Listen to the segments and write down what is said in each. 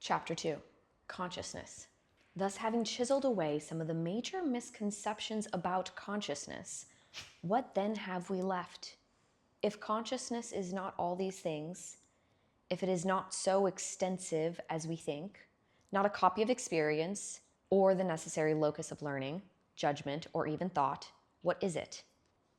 Chapter 2, Consciousness. Thus, having chiseled away some of the major misconceptions about consciousness, what then have we left? If consciousness is not all these things, if it is not so extensive as we think, not a copy of experience or the necessary locus of learning, judgment, or even thought, what is it?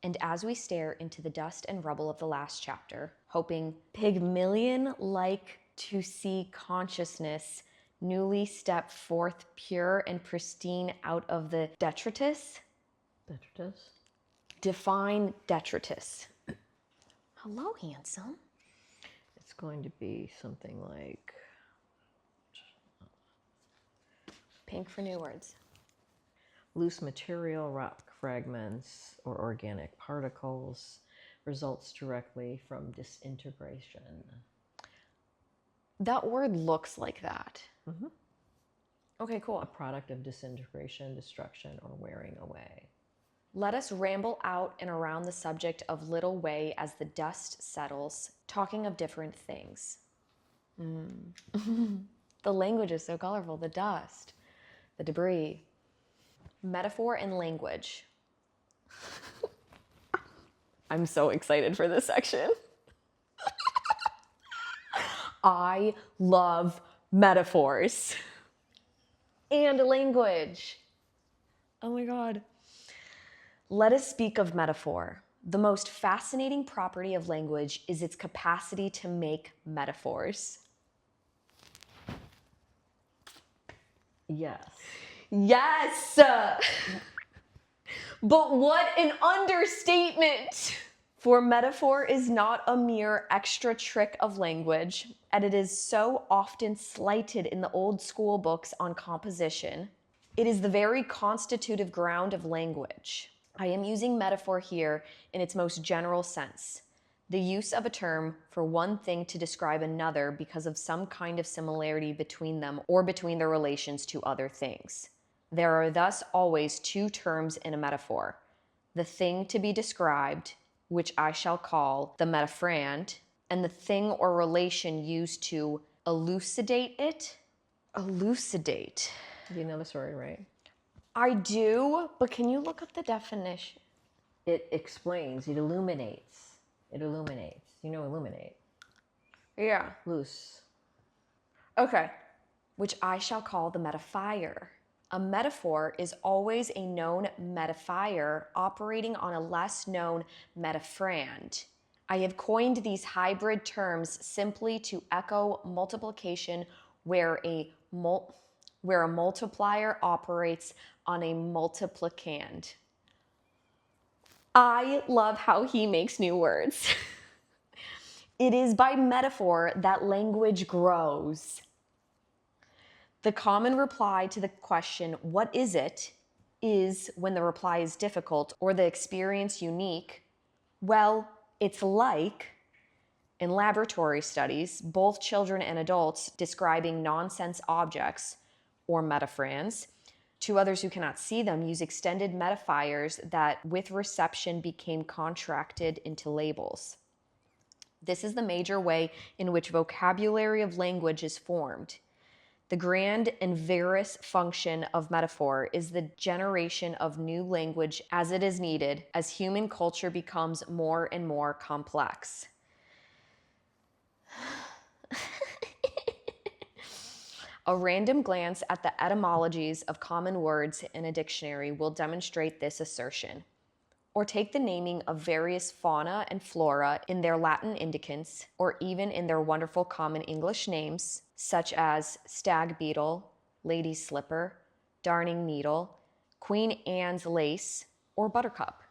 And as we stare into the dust and rubble of the last chapter, hoping Pygmalion-like to see consciousness newly step forth pure and pristine out of the detritus. Detritus? Define detritus. Hello, handsome. It's going to be something like... Pink for new words. Loose material, rock fragments, or organic particles, results directly from disintegration. That word looks like that. Mm-hmm. Okay, cool. A product of disintegration, destruction, or wearing away. Let us ramble out and around the subject of little way as the dust settles, talking of different things. The language is so colorful. The dust, the debris. Metaphor and language. I'm so excited for this section. I love metaphors and language. Oh my God. Let us speak of metaphor. The most fascinating property of language is its capacity to make metaphors. Yes. Yes! But what an understatement! For metaphor is not a mere extra trick of language, and it is so often slighted in the old school books on composition. It is the very constitutive ground of language. I am using metaphor here in its most general sense, the use of a term for one thing to describe another because of some kind of similarity between them or between their relations to other things. There are thus always two terms in a metaphor: the thing to be described, which I shall call the metaphrand, and the thing or relation used to elucidate it. Elucidate. You know this word, right? I do, but can you look up the definition? It explains, it illuminates. It illuminates. You know illuminate. Yeah. Loose. Okay. Which I shall call the metaphor. A metaphor is always a known metaphor operating on a less known metaphrand. I have coined these hybrid terms simply to echo multiplication where a multiplier operates on a multiplicand. I love how he makes new words. It is by metaphor that language grows. The common reply to the question, what is it, is, when the reply is difficult or the experience unique, well, it's like, in laboratory studies, both children and adults describing nonsense objects, or metaphrands, to others who cannot see them, use extended metaphors that, with reception, became contracted into labels. This is the major way in which vocabulary of language is formed. The grand and various function of metaphor is the generation of new language as it is needed, as human culture becomes more and more complex. A random glance at the etymologies of common words in a dictionary will demonstrate this assertion. Or take the naming of various fauna and flora in their Latin indicants, or even in their wonderful common English names, such as stag beetle, lady slipper, darning needle, Queen Anne's lace, or buttercup.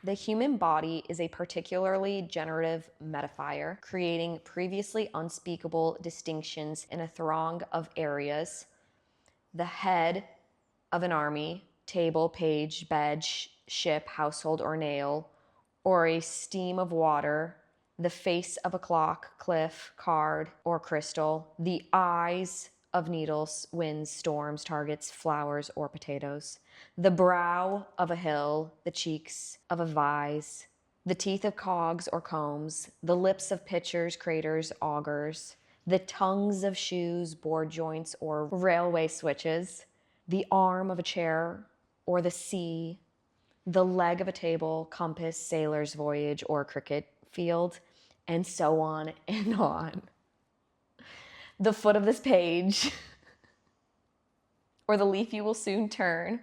The human body is a particularly generative metaphor, creating previously unspeakable distinctions in a throng of areas. The head of an army, table, page, bed, ship, household, or nail, or a steam of water, the face of a clock, cliff, card, or crystal, the eyes of needles, winds, storms, targets, flowers, or potatoes, the brow of a hill, the cheeks of a vise, the teeth of cogs or combs, the lips of pitchers, craters, augers, the tongues of shoes, board joints, or railway switches, the arm of a chair or the sea, the leg of a table, compass, sailor's voyage, or cricket field, and so on and on. The foot of this page, or the leaf you will soon turn.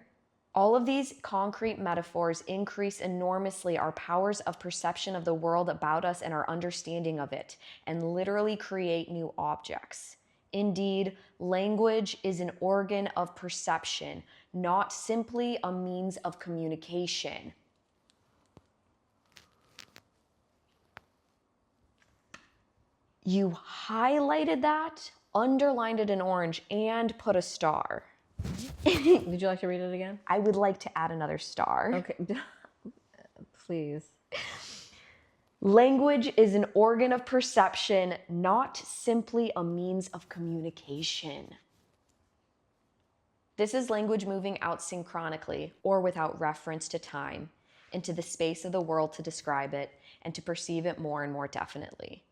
All of these concrete metaphors increase enormously our powers of perception of the world about us and our understanding of it, and literally create new objects. Indeed, language is an organ of perception, not simply a means of communication. You highlighted that, underlined it in orange, and put a star. Would you like to read it again? I would like to add another star. Okay. Please. Language is an organ of perception, not simply a means of communication. This is language moving out synchronically, or without reference to time, into the space of the world to describe it and to perceive it more and more definitely.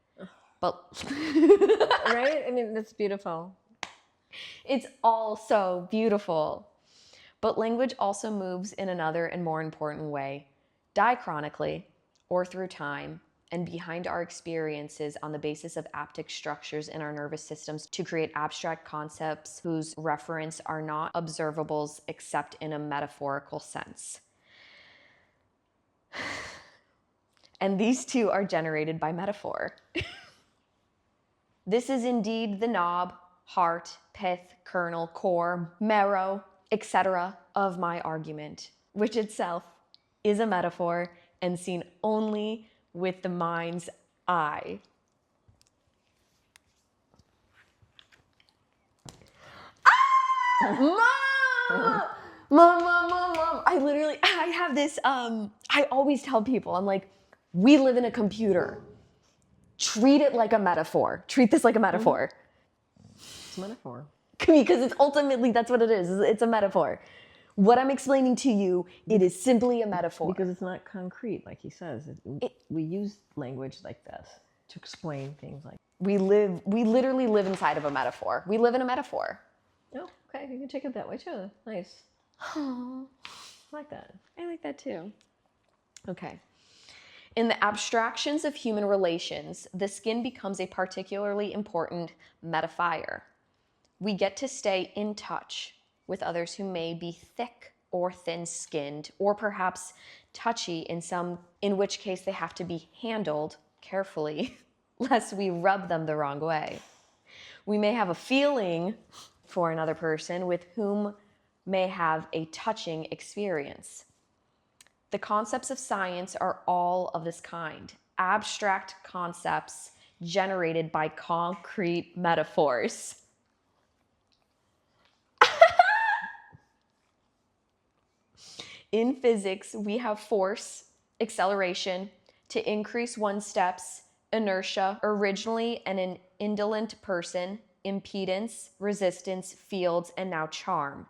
But right? I mean, that's beautiful. It's all so beautiful. But language also moves in another and more important way, diachronically, or through time, and behind our experiences on the basis of aptic structures in our nervous systems to create abstract concepts whose reference are not observables except in a metaphorical sense. And these two are generated by metaphor. This is indeed the knob, heart, pith, kernel, core, marrow, etc. of my argument, which itself is a metaphor and seen only with the mind's eye. Ah! Mom. I have this, I always tell people, I'm like, we live in a computer. Treat it like a metaphor. Treat this like a metaphor. It's a metaphor. Because it's ultimately, that's what it is. It's a metaphor. What I'm explaining to you, it is simply a metaphor. Because it's not concrete, like he says. We use language like this to explain things like we literally live inside of a metaphor. We live in a metaphor. Oh, okay. You can take it that way too. Nice. Oh, I like that. I like that too. Okay. In the abstractions of human relations, the skin becomes a particularly important metaphor. We get to stay in touch with others who may be thick or thin-skinned, or perhaps touchy in which case they have to be handled carefully, lest we rub them the wrong way. We may have a feeling for another person with whom may have a touching experience. The concepts of science are all of this kind, abstract concepts generated by concrete metaphors. In physics, we have force, acceleration, to increase one's steps, inertia, originally an indolent person, impedance, resistance, fields, and now charm.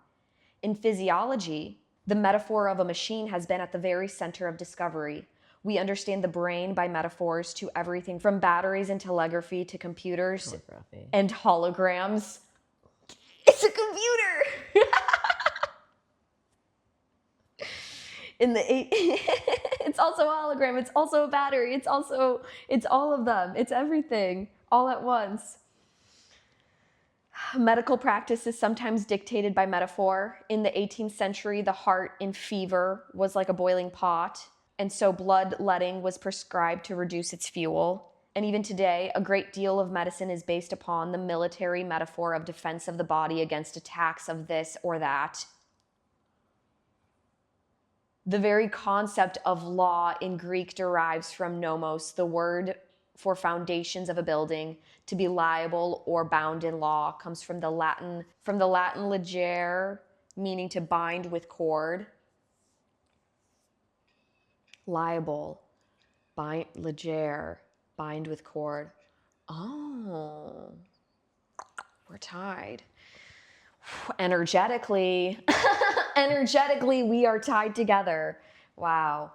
In physiology, the metaphor of a machine has been at the very center of discovery. We understand the brain by metaphors to everything from batteries and telegraphy to computers and holograms. It's a computer! It's also a hologram, it's also a battery, it's all of them, it's everything, all at once. Medical practice is sometimes dictated by metaphor. In the 18th century, the heart in fever was like a boiling pot, and so bloodletting was prescribed to reduce its fuel. And even today, a great deal of medicine is based upon the military metaphor of defense of the body against attacks of this or that. The very concept of law in Greek derives from nomos, the word for foundations of a building. To be liable or bound in law comes from the Latin legere, meaning to bind with cord. Liable, legere, bind with cord. Oh, we're tied. Energetically, we are tied together. Wow.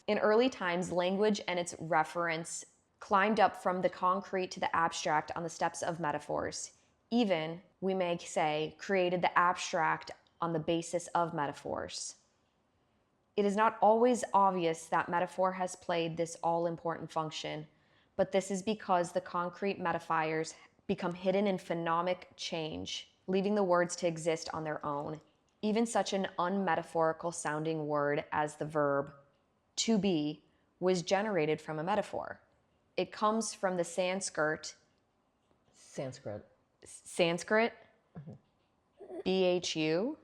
In early times, language and its reference climbed up from the concrete to the abstract on the steps of metaphors. Even, we may say, created the abstract on the basis of metaphors. It is not always obvious that metaphor has played this all-important function, but this is because the concrete metaphors become hidden in phonemic change, leaving the words to exist on their own. Even such an unmetaphorical sounding word as the verb to be was generated from a metaphor. It comes from the Sanskrit. Sanskrit. BHU.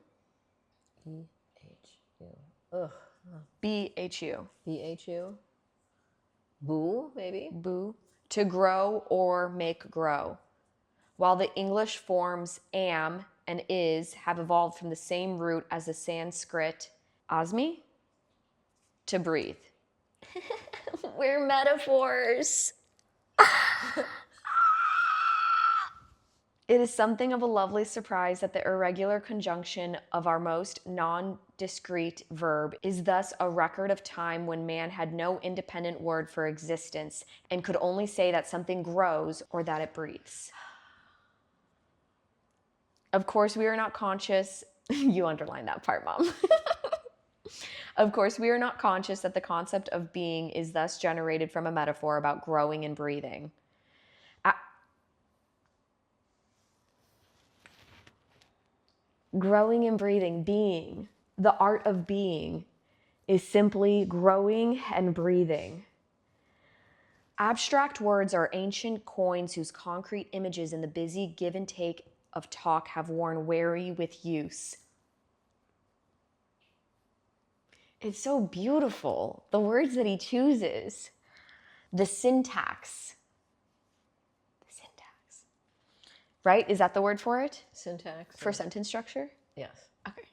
BHU. Ugh. BHU. BHU. Boo, maybe? Boo. To grow or make grow. While the English forms am and is have evolved from the same root as the Sanskrit asmi, to breathe. We're metaphors. It is something of a lovely surprise that the irregular conjunction of our most non-discrete verb is thus a record of time when man had no independent word for existence and could only say that something grows or that it breathes. Of course, we are not conscious. You underlined that part, Mom. Of course, we are not conscious that the concept of being is thus generated from a metaphor about growing and breathing. Growing and breathing, being, the art of being, is simply growing and breathing. Abstract words are ancient coins whose concrete images in the busy give and take of talk have worn weary with use. It's so beautiful, the words that he chooses. The syntax. Right? Is that the word for it? Syntax. For sentence structure? Yes. Okay.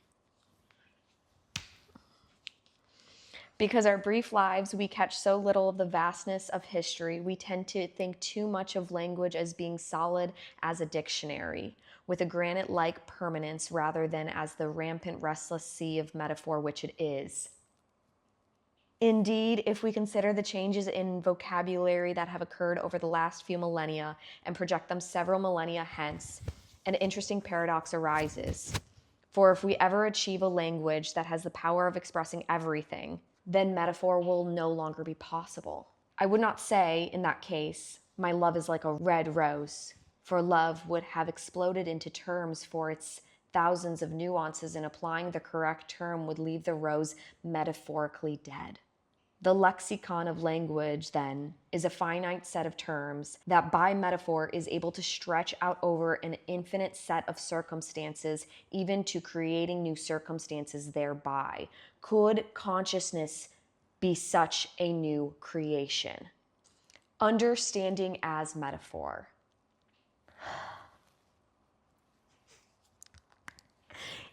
Because our brief lives, we catch so little of the vastness of history, we tend to think too much of language as being solid as a dictionary, with a granite-like permanence rather than as the rampant, restless sea of metaphor which it is. Indeed, if we consider the changes in vocabulary that have occurred over the last few millennia and project them several millennia hence, an interesting paradox arises. For if we ever achieve a language that has the power of expressing everything, then metaphor will no longer be possible. I would not say, in that case, my love is like a red rose, for love would have exploded into terms for its thousands of nuances, and applying the correct term would leave the rose metaphorically dead. The lexicon of language, then, is a finite set of terms that by metaphor is able to stretch out over an infinite set of circumstances, even to creating new circumstances thereby. Could consciousness be such a new creation? Understanding as metaphor.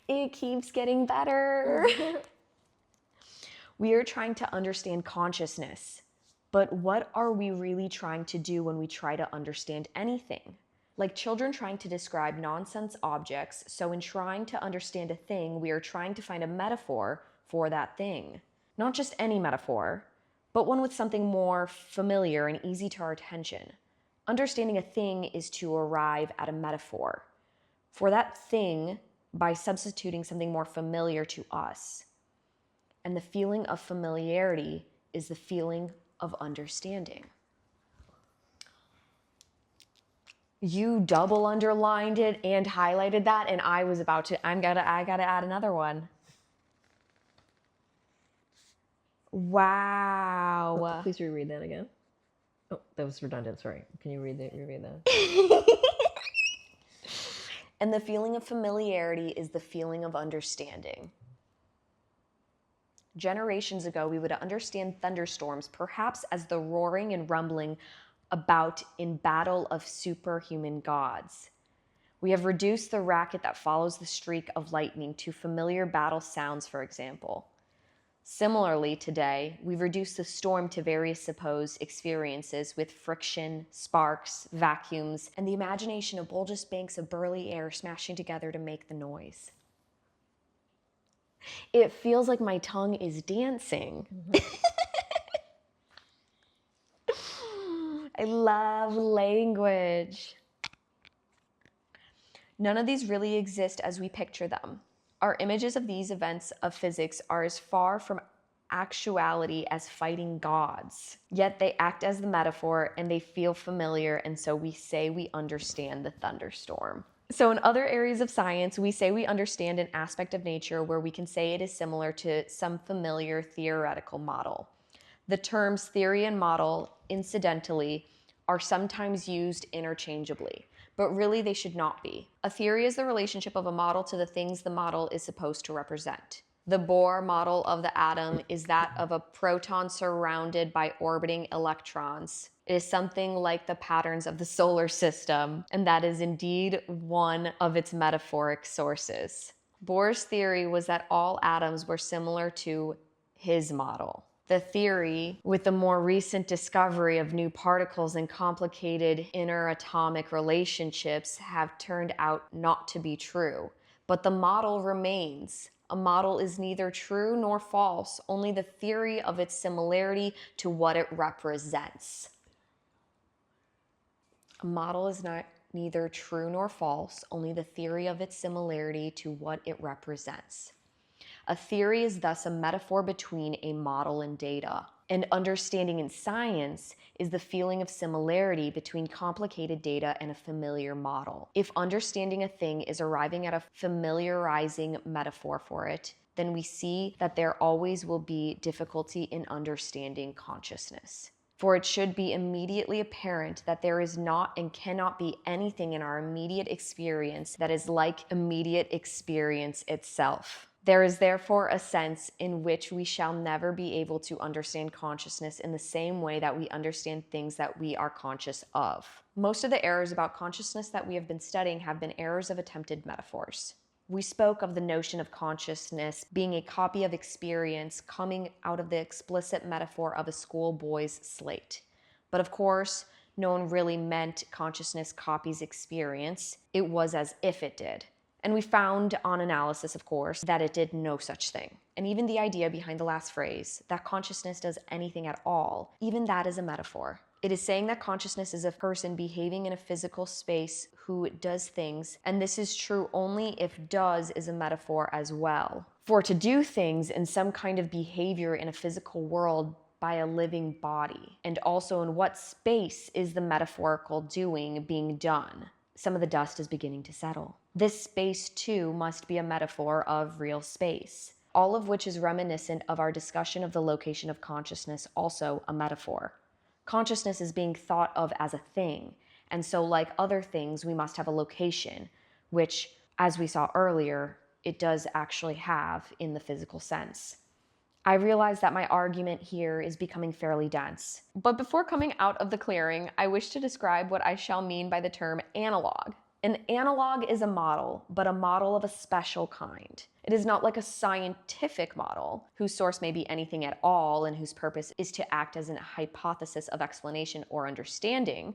It keeps getting better. We are trying to understand consciousness, but what are we really trying to do when we try to understand anything? Like children trying to describe nonsense objects, so in trying to understand a thing, we are trying to find a metaphor for that thing. Not just any metaphor, but one with something more familiar and easy to our attention. Understanding a thing is to arrive at a metaphor for that thing by substituting something more familiar to us. And the feeling of familiarity is the feeling of understanding. You double underlined it and highlighted that, and I was about to, I gotta add another one. Wow. Oh, please reread that again. Oh, that was redundant. Sorry. Can you reread that? And the feeling of familiarity is the feeling of understanding. Generations ago, we would understand thunderstorms perhaps as the roaring and rumbling about in battle of superhuman gods. We have reduced the racket that follows the streak of lightning to familiar battle sounds, for example. Similarly, today, we've reduced the storm to various supposed experiences with friction, sparks, vacuums, and the imagination of bulbous banks of burly air smashing together to make the noise. It feels like my tongue is dancing. I love language. None of these really exist as we picture them. Our images of these events of physics are as far from actuality as fighting gods. Yet they act as the metaphor and they feel familiar, and so we say we understand the thunderstorm. So in other areas of science, we say we understand an aspect of nature where we can say it is similar to some familiar theoretical model. The terms theory and model, incidentally, are sometimes used interchangeably, but really they should not be. A theory is the relationship of a model to the things the model is supposed to represent. The Bohr model of the atom is that of a proton surrounded by orbiting electrons. It is something like the patterns of the solar system, and that is indeed one of its metaphoric sources. Bohr's theory was that all atoms were similar to his model. The theory, with the more recent discovery of new particles and complicated interatomic relationships, have turned out not to be true. But the model remains. A model is neither true nor false, only the theory of its similarity to what it represents. A model is neither true nor false, only the theory of its similarity to what it represents. A theory is thus a metaphor between a model and data. And understanding in science is the feeling of similarity between complicated data and a familiar model. If understanding a thing is arriving at a familiarizing metaphor for it, then we see that there always will be difficulty in understanding consciousness. For it should be immediately apparent that there is not and cannot be anything in our immediate experience that is like immediate experience itself. There is therefore a sense in which we shall never be able to understand consciousness in the same way that we understand things that we are conscious of. Most of the errors about consciousness that we have been studying have been errors of attempted metaphors. We spoke of the notion of consciousness being a copy of experience coming out of the explicit metaphor of a schoolboy's slate. But of course, no one really meant consciousness copies experience. It was as if it did. And we found on analysis, of course, that it did no such thing. And even the idea behind the last phrase, that consciousness does anything at all, even that is a metaphor. It is saying that consciousness is a person behaving in a physical space who does things, and this is true only if does is a metaphor as well. For to do things in some kind of behavior in a physical world by a living body, and also in what space is the metaphorical doing being done. Some of the dust is beginning to settle. This space, too, must be a metaphor of real space, all of which is reminiscent of our discussion of the location of consciousness, also a metaphor. Consciousness is being thought of as a thing, and so like other things, we must have a location, which, as we saw earlier, it does actually have in the physical sense. I realize that my argument here is becoming fairly dense. But before coming out of the clearing, I wish to describe what I shall mean by the term analog. An analog is a model, but a model of a special kind. It is not like a scientific model, whose source may be anything at all and whose purpose is to act as a hypothesis of explanation or understanding.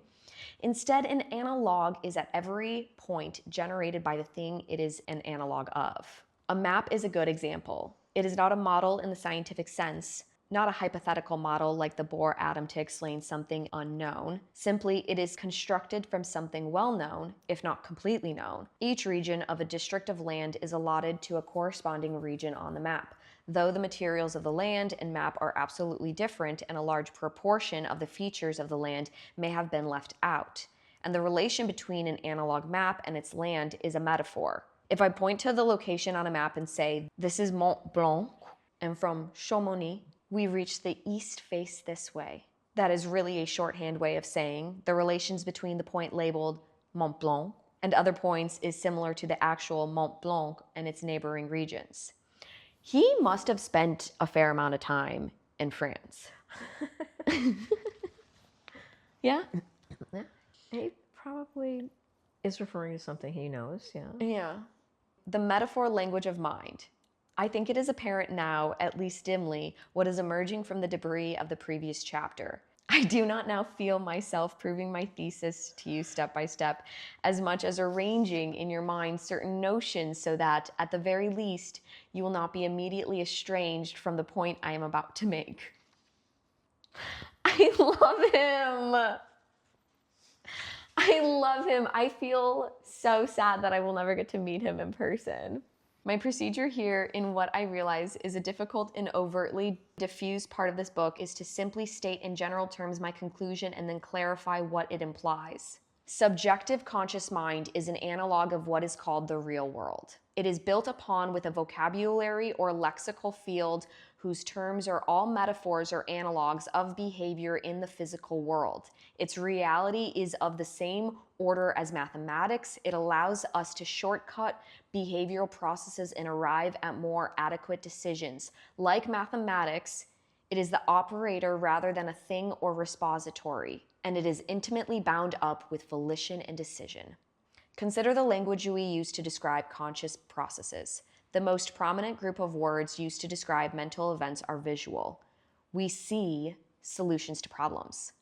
Instead, an analog is at every point generated by the thing it is an analog of. A map is a good example. It is not a model in the scientific sense, not a hypothetical model like the Bohr atom to explain something unknown. Simply, it is constructed from something well known, if not completely known. Each region of a district of land is allotted to a corresponding region on the map, though the materials of the land and map are absolutely different and a large proportion of the features of the land may have been left out. And the relation between an analog map and its land is a metaphor. If I point to the location on a map and say, this is Mont Blanc, and from Chamonix, we reach the east face this way. That is really a shorthand way of saying the relations between the point labeled Mont Blanc and other points is similar to the actual Mont Blanc and its neighboring regions. He must have spent a fair amount of time in France. Yeah? Yeah. He probably is referring to something he knows, yeah. Yeah. The metaphor language of mind. I think it is apparent now, at least dimly, what is emerging from the debris of the previous chapter. I do not now feel myself proving my thesis to you step by step, as much as arranging in your mind certain notions so that, at the very least, you will not be immediately estranged from the point I am about to make. I love him! I love him. I feel so sad that I will never get to meet him in person. My procedure here, in what I realize is a difficult and overtly diffuse part of this book, is to simply state in general terms my conclusion and then clarify what it implies. Subjective conscious mind is an analog of what is called the real world. It is built upon with a vocabulary or lexical field whose terms are all metaphors or analogs of behavior in the physical world. Its reality is of the same order as mathematics. It allows us to shortcut behavioral processes and arrive at more adequate decisions. Like mathematics, it is the operator rather than a thing or repository, and it is intimately bound up with volition and decision. Consider the language we use to describe conscious processes. The most prominent group of words used to describe mental events are visual. We see solutions to problems,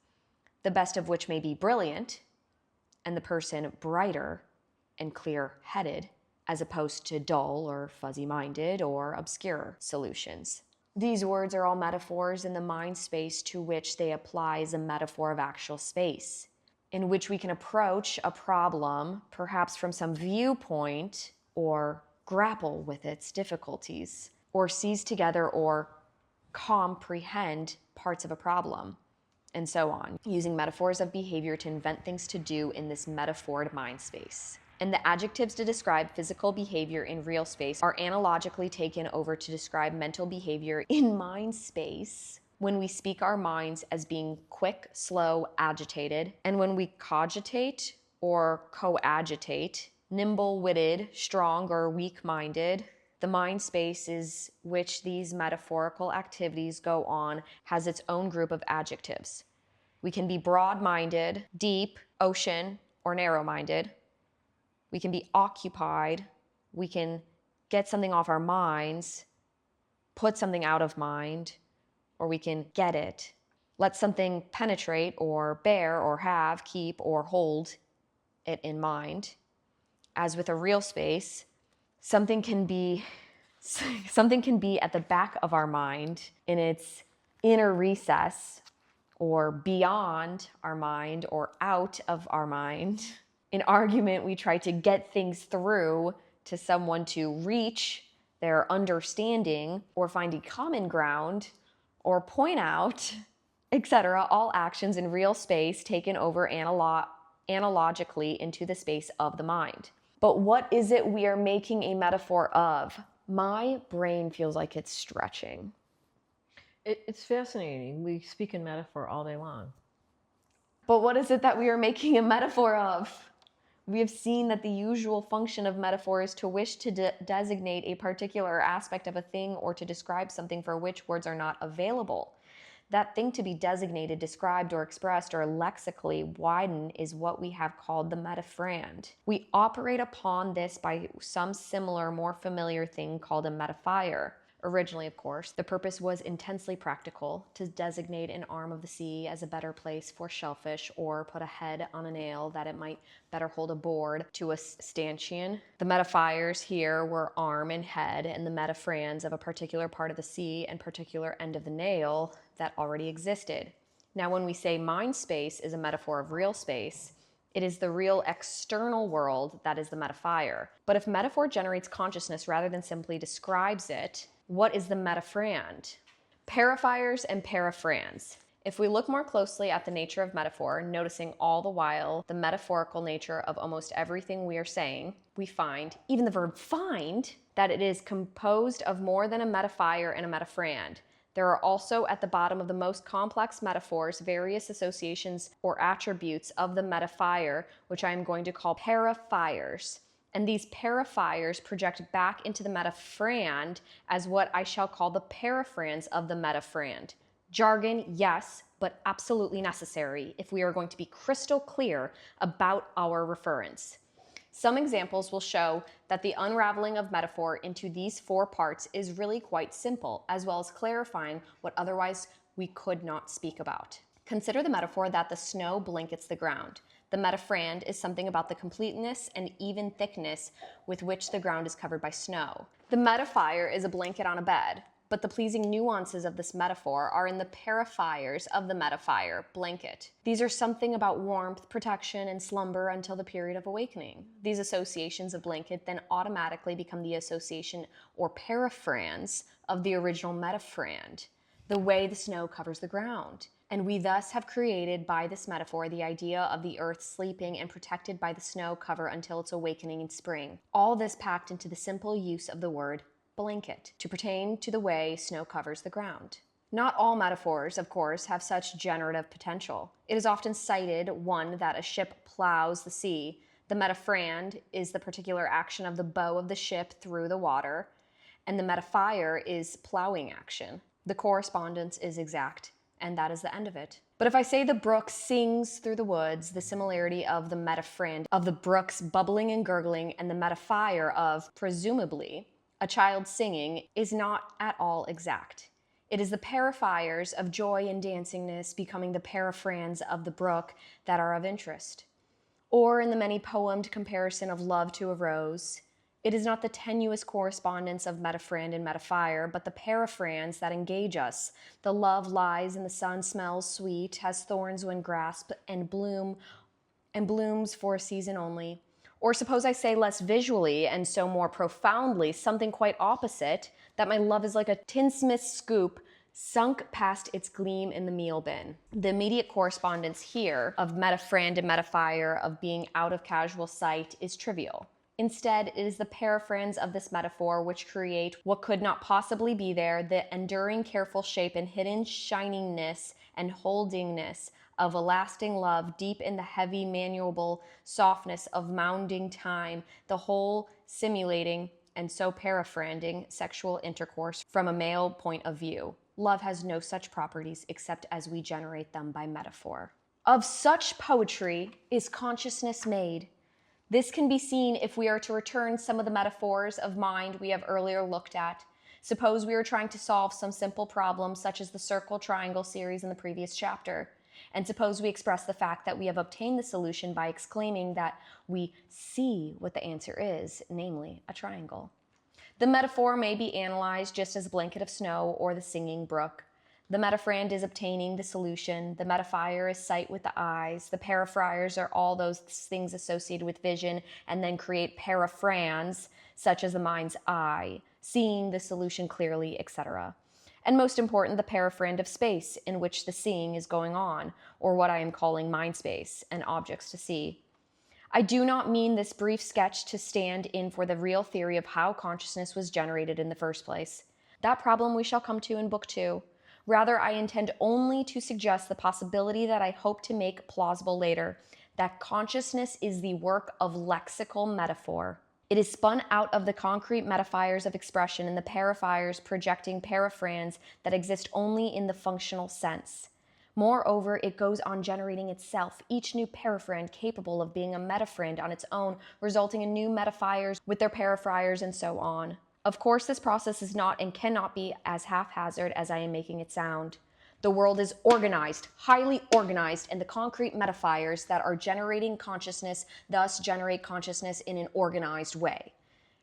the best of which may be brilliant, and the person brighter and clear-headed, as opposed to dull or fuzzy-minded or obscure solutions. These words are all metaphors, and the mind space to which they apply is a metaphor of actual space, in which we can approach a problem, perhaps from some viewpoint, or grapple with its difficulties, or seize together or comprehend parts of a problem, and so on, using metaphors of behavior to invent things to do in this metaphored mind space. And the adjectives to describe physical behavior in real space are analogically taken over to describe mental behavior in mind space when we speak our minds as being quick, slow, agitated, and when we cogitate or coagitate, nimble-witted, strong, or weak-minded. The mind spaces which these metaphorical activities go on has its own group of adjectives. We can be broad-minded, deep, ocean, or narrow-minded. We can be occupied. We can get something off our minds, put something out of mind, or we can get it. Let something penetrate or bear or have, keep or hold it in mind. As with a real space, something can be at the back of our mind in its inner recess, or beyond our mind, or out of our mind. In argument, we try to get things through to someone to reach their understanding or find a common ground or point out, etc. All actions in real space taken over analogically into the space of the mind. But what is it we are making a metaphor of? My brain feels like it's stretching. It's fascinating. We speak in metaphor all day long. But what is it that we are making a metaphor of? We have seen that the usual function of metaphor is to wish to designate a particular aspect of a thing or to describe something for which words are not available. That thing to be designated, described, or expressed, or lexically widened is what we have called the metaphrand. We operate upon this by some similar, more familiar thing called a metaphor. Originally, of course, the purpose was intensely practical, to designate an arm of the sea as a better place for shellfish, or put a head on a nail that it might better hold a board to a stanchion. The metaphors here were arm and head, and the metaphrands of a particular part of the sea and particular end of the nail that already existed. Now, when we say mind space is a metaphor of real space, it is the real external world that is the metaphor. But if metaphor generates consciousness rather than simply describes it, what is the metaphrand? Paraphiers and paraphrands. If we look more closely at the nature of metaphor, noticing all the while the metaphorical nature of almost everything we are saying, we find, even the verb find, that it is composed of more than a metaphor and a metaphrand. There are also at the bottom of the most complex metaphors various associations or attributes of the metaphor, which I am going to call paraphiers. And these paraphiers project back into the metaphrand as what I shall call the paraphrands of the metaphrand. Jargon, yes, but absolutely necessary if we are going to be crystal clear about our reference. Some examples will show that the unraveling of metaphor into these four parts is really quite simple, as well as clarifying what otherwise we could not speak about. Consider the metaphor that the snow blankets the ground. The metaphrand is something about the completeness and even thickness with which the ground is covered by snow. The metaphor is a blanket on a bed. but the pleasing nuances of this metaphor are in the parafires of the metaphor, blanket. These are something about warmth, protection, and slumber until the period of awakening. These associations of blanket then automatically become the association or paraphrase of the original metaphrand, the way the snow covers the ground. And we thus have created by this metaphor the idea of the earth sleeping and protected by the snow cover until its awakening in spring. All this packed into the simple use of the word blanket to pertain to the way snow covers the ground. Not all metaphors, of course, have such generative potential. It is often cited, one, that a ship plows the sea. The metaphrand is the particular action of the bow of the ship through the water, and the metaphor is plowing action. The correspondence is exact, and that is the end of it. But if I say the brook sings through the woods, the similarity of the metaphrand of the brooks bubbling and gurgling and the metaphor of, presumably, a child singing is not at all exact. It is the paraphiers of joy and dancingness becoming the paraphrans of the brook that are of interest. Or in the many poemed comparison of love to a rose, it is not the tenuous correspondence of metaphrand and metaphor, but the paraphrans that engage us. The love lies in the sun, smells sweet, has thorns when grasped, and blooms for a season only. Or suppose I say less visually and so more profoundly something quite opposite, that my love is like a tinsmith's scoop sunk past its gleam in the meal bin. The immediate correspondence here of metaphrand and metaphor of being out of casual sight is trivial. Instead, it is the paraphrase of this metaphor which create what could not possibly be there, the enduring careful shape and hidden shiningness and holdingness of a lasting love deep in the heavy manuable softness of mounding time, the whole simulating and so paraphrasing sexual intercourse from a male point of view. Love has no such properties except as we generate them by metaphor. Of such poetry is consciousness made. This can be seen if we are to return some of the metaphors of mind we have earlier looked at. Suppose we are trying to solve some simple problem such as the circle-triangle series in the previous chapter. And suppose we express the fact that we have obtained the solution by exclaiming that we see what the answer is, namely a triangle. The metaphor may be analyzed just as a blanket of snow or the singing brook. The metaphrand is obtaining the solution. The metaphor is sight with the eyes. The paraphrase are all those things associated with vision and then create paraphrans, such as the mind's eye, seeing the solution clearly, etc. And most important, the paraphrand of space in which the seeing is going on, or what I am calling mind space and objects to see. I do not mean this brief sketch to stand in for the real theory of how consciousness was generated in the first place. That problem we shall come to in Book 2. Rather, I intend only to suggest the possibility that I hope to make plausible later, that consciousness is the work of lexical metaphor. It is spun out of the concrete metaphors of expression and the paraphiers projecting paraphrans that exist only in the functional sense. Moreover, it goes on generating itself, each new paraphrand capable of being a metaphrand on its own, resulting in new metaphors with their paraphiers and so on. Of course, this process is not and cannot be as haphazard as I am making it sound. The world is organized, highly organized, and the concrete metaphors that are generating consciousness thus generate consciousness in an organized way.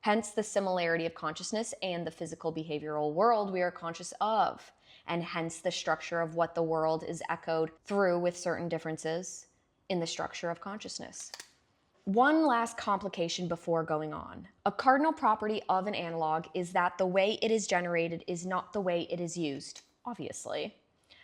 Hence the similarity of consciousness and the physical behavioral world we are conscious of, and hence the structure of what the world is echoed through with certain differences in the structure of consciousness. One last complication before going on. A cardinal property of an analog is that the way it is generated is not the way it is used, obviously.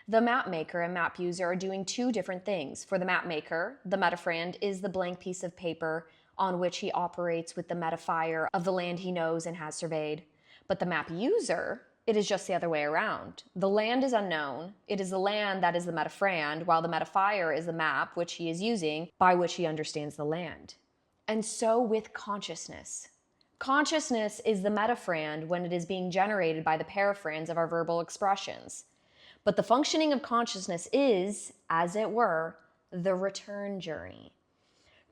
The map maker and map user are doing two different things. For the map maker, the metaphrand is the blank piece of paper on which he operates with the metaphor of the land he knows and has surveyed. But the map user, it is just the other way around. The land is unknown. It is the land that is the metaphrand, while the metaphor is the map which he is using, by which he understands the land. And so with consciousness. Consciousness is the metaphrand when it is being generated by the paraphrans of our verbal expressions. But the functioning of consciousness is, as it were, the return journey.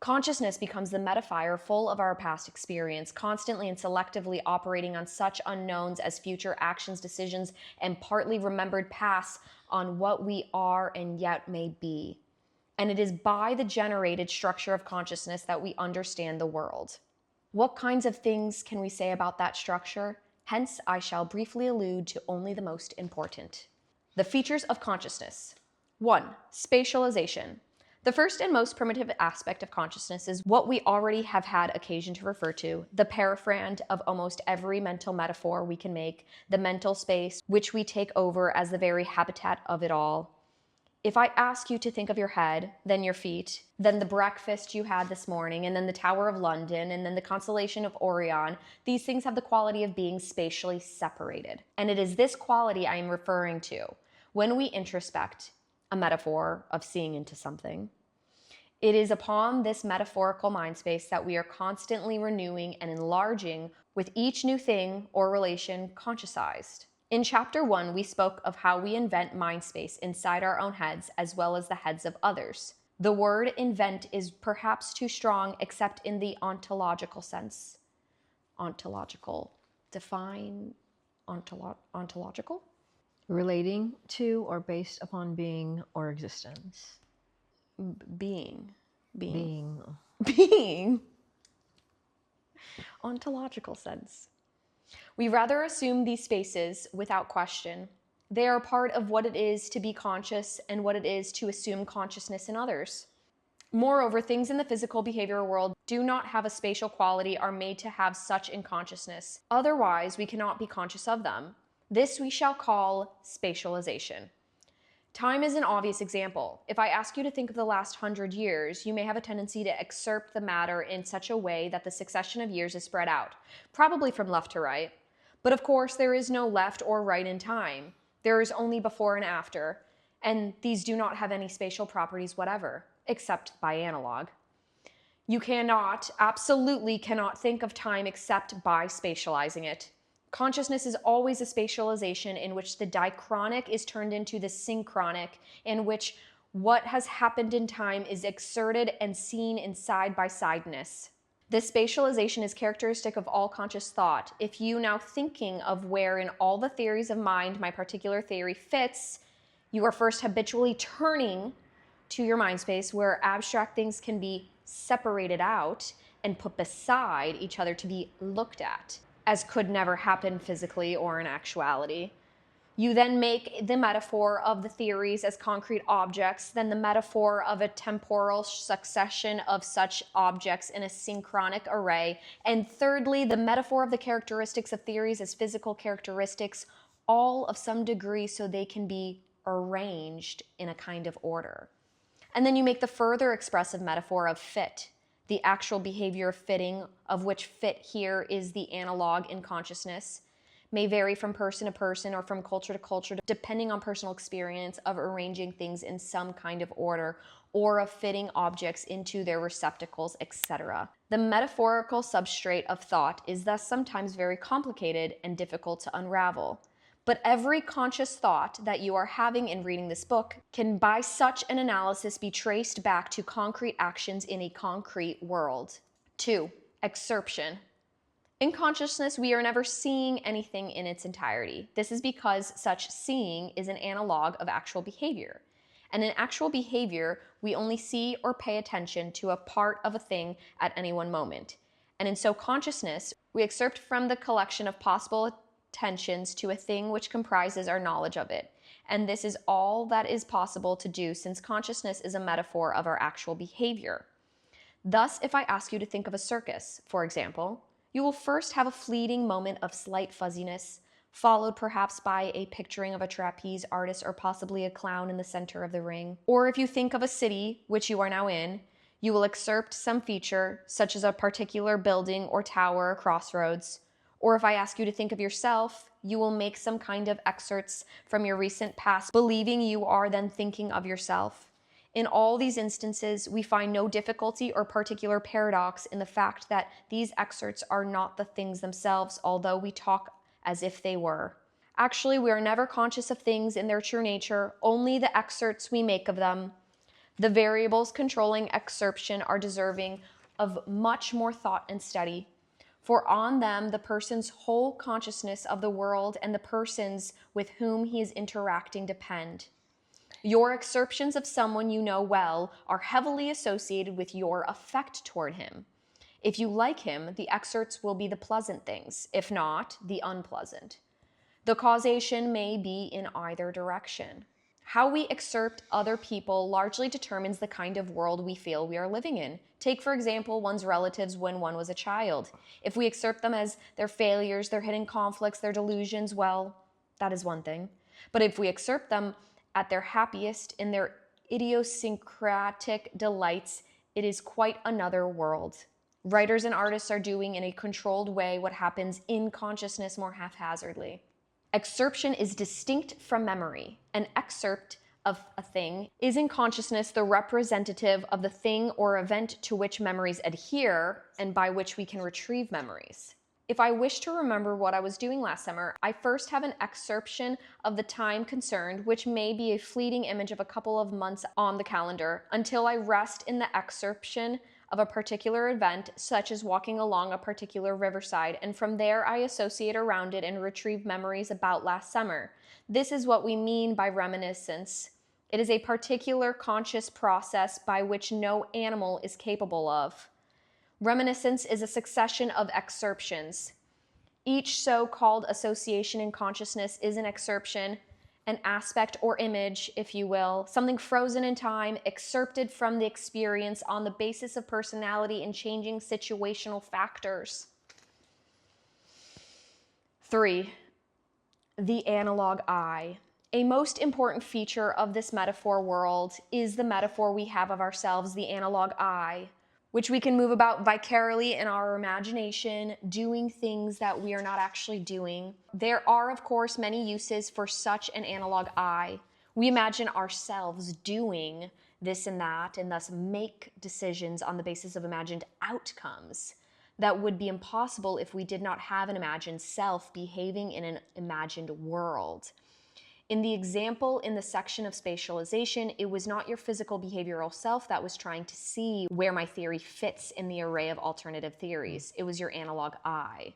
Consciousness becomes the metaphor full of our past experience, constantly and selectively operating on such unknowns as future actions, decisions, and partly remembered pasts on what we are and yet may be. And it is by the generated structure of consciousness that we understand the world. What kinds of things can we say about that structure? Hence, I shall briefly allude to only the most important. The features of consciousness. 1. Spatialization. The first and most primitive aspect of consciousness is what we already have had occasion to refer to, the paraphrand of almost every mental metaphor we can make, the mental space which we take over as the very habitat of it all. If I ask you to think of your head, then your feet, then the breakfast you had this morning, and then the Tower of London, and then the constellation of Orion, these things have the quality of being spatially separated. And it is this quality I am referring to when we introspect, a metaphor of seeing into something. It is upon this metaphorical mind space that we are constantly renewing and enlarging with each new thing or relation consciousized. In chapter 1, we spoke of how we invent mind space inside our own heads as well as the heads of others. The word invent is perhaps too strong except in the ontological sense. Ontological. Define ontological? Relating to or based upon being or existence. Being. Ontological sense. We rather assume these spaces without question. They are part of what it is to be conscious and what it is to assume consciousness in others. Moreover, things in the physical behavioral world do not have a spatial quality, are made to have such in consciousness. Otherwise, we cannot be conscious of them. This we shall call spatialization. Time is an obvious example. If I ask you to think of the last 100 years, you may have a tendency to excerpt the matter in such a way that the succession of years is spread out, probably from left to right. But of course, there is no left or right in time. There is only before and after, and these do not have any spatial properties whatever, except by analog. You absolutely cannot think of time except by spatializing it. Consciousness is always a spatialization in which the diachronic is turned into the synchronic, in which what has happened in time is exerted and seen in side-by-sideness. This spatialization is characteristic of all conscious thought. If you now thinking of where in all the theories of mind my particular theory fits, you are first habitually turning to your mind space where abstract things can be separated out and put beside each other to be looked at, as could never happen physically or in actuality. You then make the metaphor of the theories as concrete objects, then the metaphor of a temporal succession of such objects in a synchronic array, and thirdly, the metaphor of the characteristics of theories as physical characteristics, all of some degree so they can be arranged in a kind of order. And then you make the further expressive metaphor of fit, the actual behavior of fitting, of which fit here is the analog in consciousness, may vary from person to person or from culture to culture, depending on personal experience of arranging things in some kind of order or of fitting objects into their receptacles, etc. The metaphorical substrate of thought is thus sometimes very complicated and difficult to unravel. But every conscious thought that you are having in reading this book can by such an analysis be traced back to concrete actions in a concrete world. 2. Excerption. In consciousness, we are never seeing anything in its entirety. This is because such seeing is an analog of actual behavior. And in actual behavior, we only see or pay attention to a part of a thing at any one moment. And in so consciousness, we excerpt from the collection of possible attentions to a thing which comprises our knowledge of it. And this is all that is possible to do, since consciousness is a metaphor of our actual behavior. Thus, if I ask you to think of a circus, for example, you will first have a fleeting moment of slight fuzziness, followed perhaps by a picturing of a trapeze artist or possibly a clown in the center of the ring. Or if you think of a city, which you are now in, you will excerpt some feature, such as a particular building or tower or crossroads. Or if I ask you to think of yourself, you will make some kind of excerpts from your recent past, believing you are then thinking of yourself. In all these instances, we find no difficulty or particular paradox in the fact that these excerpts are not the things themselves, although we talk as if they were. Actually, we are never conscious of things in their true nature, only the excerpts we make of them. The variables controlling excerption are deserving of much more thought and study. For on them the person's whole consciousness of the world and the persons with whom he is interacting depend. Your excerptions of someone you know well are heavily associated with your affect toward him. If you like him, the excerpts will be the pleasant things, if not, the unpleasant. The causation may be in either direction. How we excerpt other people largely determines the kind of world we feel we are living in. Take, for example, one's relatives when one was a child. If we excerpt them as their failures, their hidden conflicts, their delusions, well, that is one thing. But if we excerpt them at their happiest, in their idiosyncratic delights, it is quite another world. Writers and artists are doing in a controlled way what happens in consciousness more haphazardly. Excerption is distinct from memory. An excerpt of a thing is in consciousness the representative of the thing or event to which memories adhere and by which we can retrieve memories. If I wish to remember what I was doing last summer, I first have an excerption of the time concerned, which may be a fleeting image of a couple of months on the calendar, until I rest in the excerption of a particular event, such as walking along a particular riverside, and from there I associate around it and retrieve memories about last summer. This is what we mean by reminiscence. It is a particular conscious process by which no animal is capable of. Reminiscence is a succession of excerptions. Each so-called association in consciousness is an excerption, an aspect or image, if you will, something frozen in time, excerpted from the experience on the basis of personality and changing situational factors. 3. The analog I. A most important feature of this metaphor world is the metaphor we have of ourselves, the analog I, which we can move about vicariously in our imagination, doing things that we are not actually doing. There are, of course, many uses for such an analog I. We imagine ourselves doing this and that, and thus make decisions on the basis of imagined outcomes that would be impossible if we did not have an imagined self behaving in an imagined world. In the example in the section of spatialization, it was not your physical behavioral self that was trying to see where my theory fits in the array of alternative theories. It was your analog I.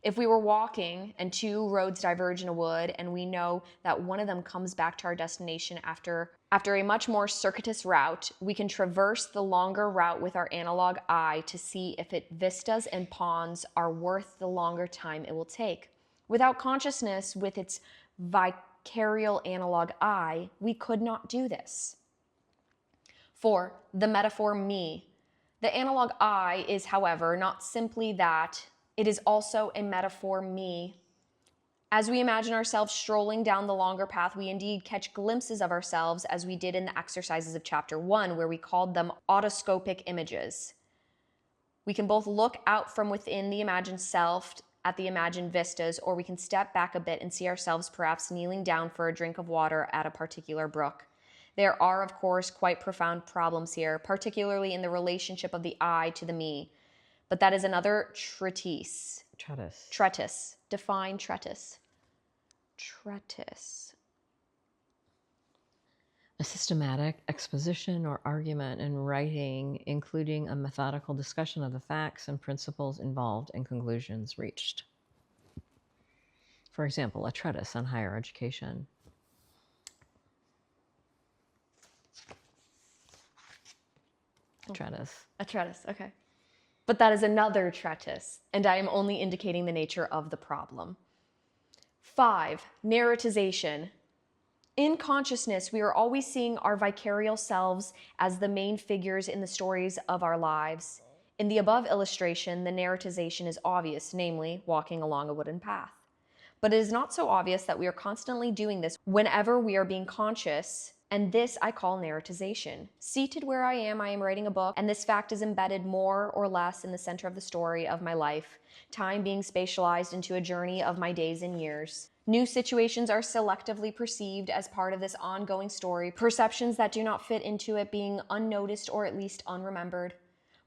If we were walking and two roads diverge in a wood and we know that one of them comes back to our destination after a much more circuitous route, we can traverse the longer route with our analog I to see if its vistas and ponds are worth the longer time it will take. Without consciousness, with its vicarial analog I, we could not do this. 4. The metaphor me. The analog I is, however, not simply that, it is also a metaphor me. As we imagine ourselves strolling down the longer path, we indeed catch glimpses of ourselves as we did in the exercises of chapter 1, where we called them autoscopic images. We can both look out from within the imagined self at the imagined vistas, or we can step back a bit and see ourselves perhaps kneeling down for a drink of water at a particular brook. There are, of course, quite profound problems here, particularly in the relationship of the I to the me. But that is another treatise. Treatise. Define treatise. Treatise. A systematic exposition or argument in writing, including a methodical discussion of the facts and principles involved and conclusions reached. For example, a treatise on higher education. A treatise, okay. But that is another treatise, and I am only indicating the nature of the problem. 5. Narratization. In consciousness, we are always seeing our vicarial selves as the main figures in the stories of our lives. In the above illustration, the narratization is obvious, namely, walking along a wooden path. But it is not so obvious that we are constantly doing this whenever we are being conscious, and this I call narratization. Seated where I am writing a book, and this fact is embedded more or less in the center of the story of my life, time being spatialized into a journey of my days and years. New situations are selectively perceived as part of this ongoing story, perceptions that do not fit into it being unnoticed or at least unremembered.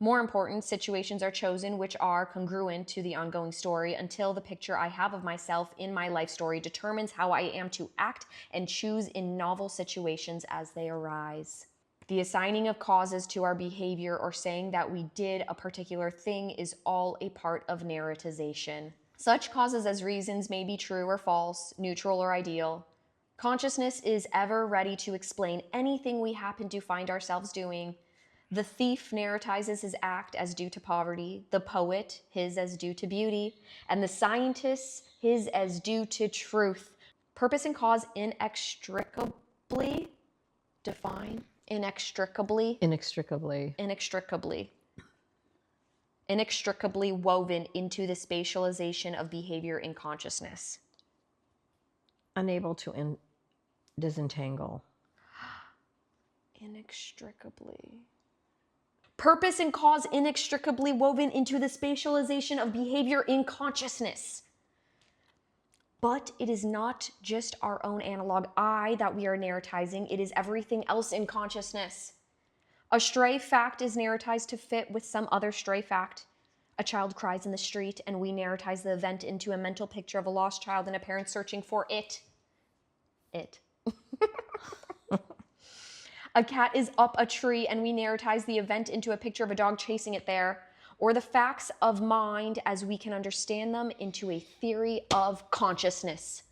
More important, situations are chosen which are congruent to the ongoing story until the picture I have of myself in my life story determines how I am to act and choose in novel situations as they arise. The assigning of causes to our behavior or saying that we did a particular thing is all a part of narratization. Such causes as reasons may be true or false, neutral or ideal. Consciousness is ever ready to explain anything we happen to find ourselves doing. The thief narratizes his act as due to poverty, the poet his as due to beauty, and the scientist his as due to truth. Purpose and cause inextricably define inextricably woven into the spatialization of behavior in consciousness. Unable to disentangle. Inextricably. Purpose and cause inextricably woven into the spatialization of behavior in consciousness. But it is not just our own analog I that we are narratizing, it is everything else in consciousness. A stray fact is narratized to fit with some other stray fact. A child cries in the street, and we narratize the event into a mental picture of a lost child and a parent searching for it. A cat is up a tree, and we narratize the event into a picture of a dog chasing it there, or the facts of mind as we can understand them into a theory of consciousness.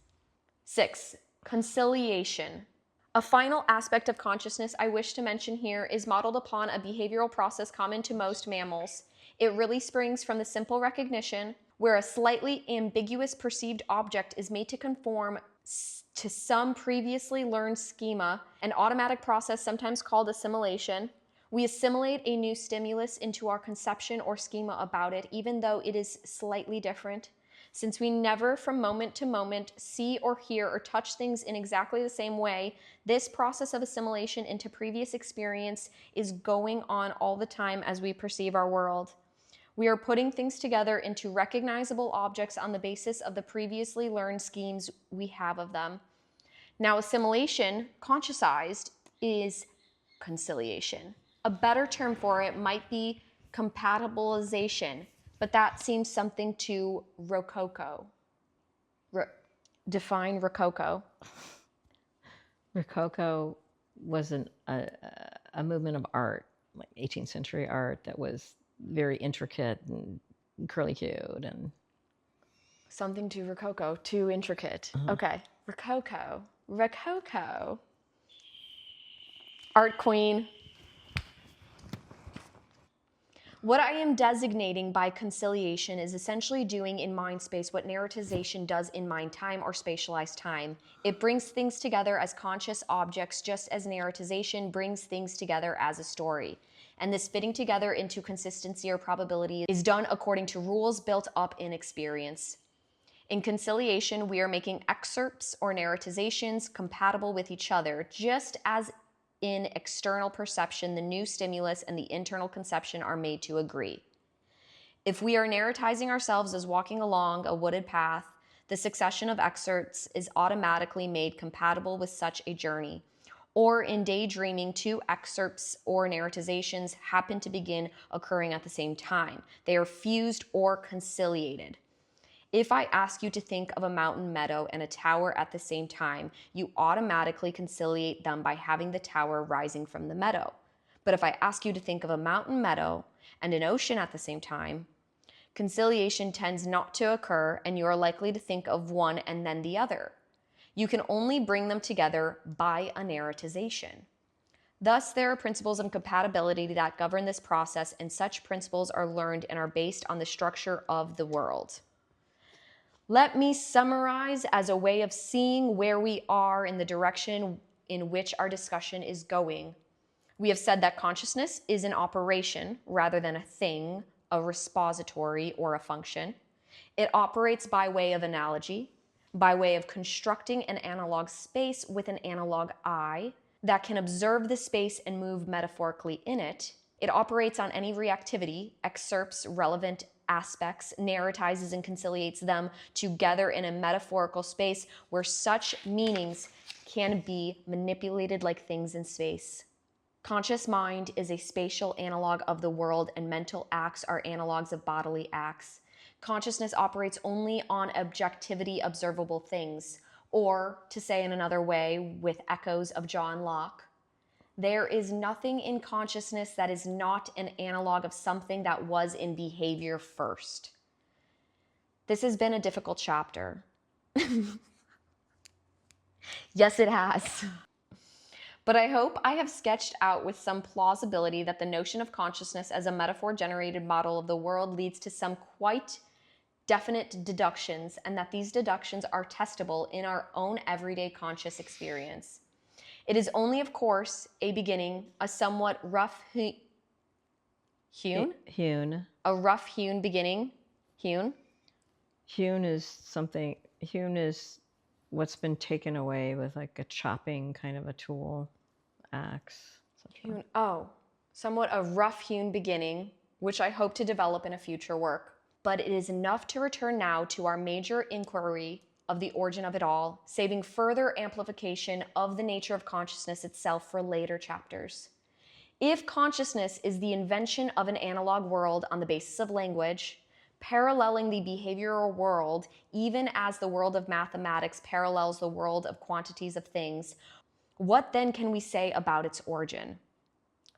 6. Conciliation. A final aspect of consciousness I wish to mention here is modeled upon a behavioral process common to most mammals. It really springs from the simple recognition where a slightly ambiguous perceived object is made to conform to some previously learned schema, an automatic process sometimes called assimilation. We assimilate a new stimulus into our conception or schema about it, even though it is slightly different. Since we never from moment to moment see or hear or touch things in exactly the same way, this process of assimilation into previous experience is going on all the time as we perceive our world. We are putting things together into recognizable objects on the basis of the previously learned schemes we have of them. Now, assimilation, consciousized, is conciliation. A better term for it might be compatibilization, but that seems something too rococo. Define rococo. Rococo was a movement of art, like 18th century art, that was very intricate and curly-cued and something too rococo, too intricate. Okay, rococo. Art queen. What I am designating by conciliation is essentially doing in mind space what narratization does in mind time or spatialized time. It brings things together as conscious objects, just as narratization brings things together as a story. And this fitting together into consistency or probability is done according to rules built up in experience. In conciliation, we are making excerpts or narratizations compatible with each other, just as in external perception, the new stimulus and the internal conception are made to agree. If we are narratizing ourselves as walking along a wooded path, the succession of excerpts is automatically made compatible with such a journey. Or in daydreaming, two excerpts or narratizations happen to begin occurring at the same time. They are fused or conciliated. If I ask you to think of a mountain meadow and a tower at the same time, you automatically conciliate them by having the tower rising from the meadow. But if I ask you to think of a mountain meadow and an ocean at the same time, conciliation tends not to occur, and you are likely to think of one and then the other. You can only bring them together by a narratization. Thus, there are principles of compatibility that govern this process, and such principles are learned and are based on the structure of the world. Let me summarize as a way of seeing where we are in the direction in which our discussion is going. We have said that consciousness is an operation rather than a thing, a repository, or a function. It operates by way of analogy, by way of constructing an analog space with an analog I that can observe the space and move metaphorically in it. It operates on any reactivity, excerpts relevant aspects, narratizes and conciliates them together in a metaphorical space where such meanings can be manipulated like things in space. Conscious mind is a spatial analog of the world, and mental acts are analogs of bodily acts. Consciousness operates only on objectivity observable things, or, to say in another way, with echoes of John Locke, there is nothing in consciousness that is not an analog of something that was in behavior first. This has been a difficult chapter. Yes, it has. But I hope I have sketched out with some plausibility that the notion of consciousness as a metaphor-generated model of the world leads to some quite definite deductions, and that these deductions are testable in our own everyday conscious experience. It is only, of course, a beginning, a somewhat rough-hewn beginning. Hewn is something, hewn is what's been taken away with like a chopping kind of a tool, axe. Somewhat a rough-hewn beginning, which I hope to develop in a future work. But it is enough to return now to our major inquiry of the origin of it all, saving further amplification of the nature of consciousness itself for later chapters. If consciousness is the invention of an analog world on the basis of language, paralleling the behavioral world, even as the world of mathematics parallels the world of quantities of things, what then can we say about its origin?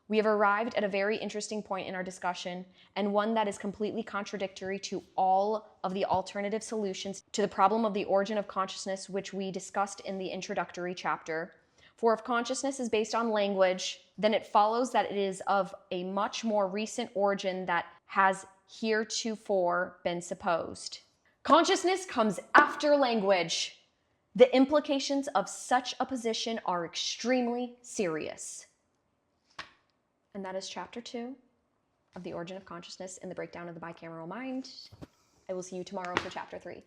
We have arrived at a very interesting point in our discussion, and one that is completely contradictory to all of the alternative solutions to the problem of the origin of consciousness which we discussed in the introductory chapter. For if consciousness is based on language, then it follows that it is of a much more recent origin that has heretofore been supposed. Consciousness comes after language. The implications of such a position are extremely serious. And that is chapter 2 of The Origin of Consciousness in the Breakdown of the Bicameral Mind. I will see you tomorrow for chapter 3.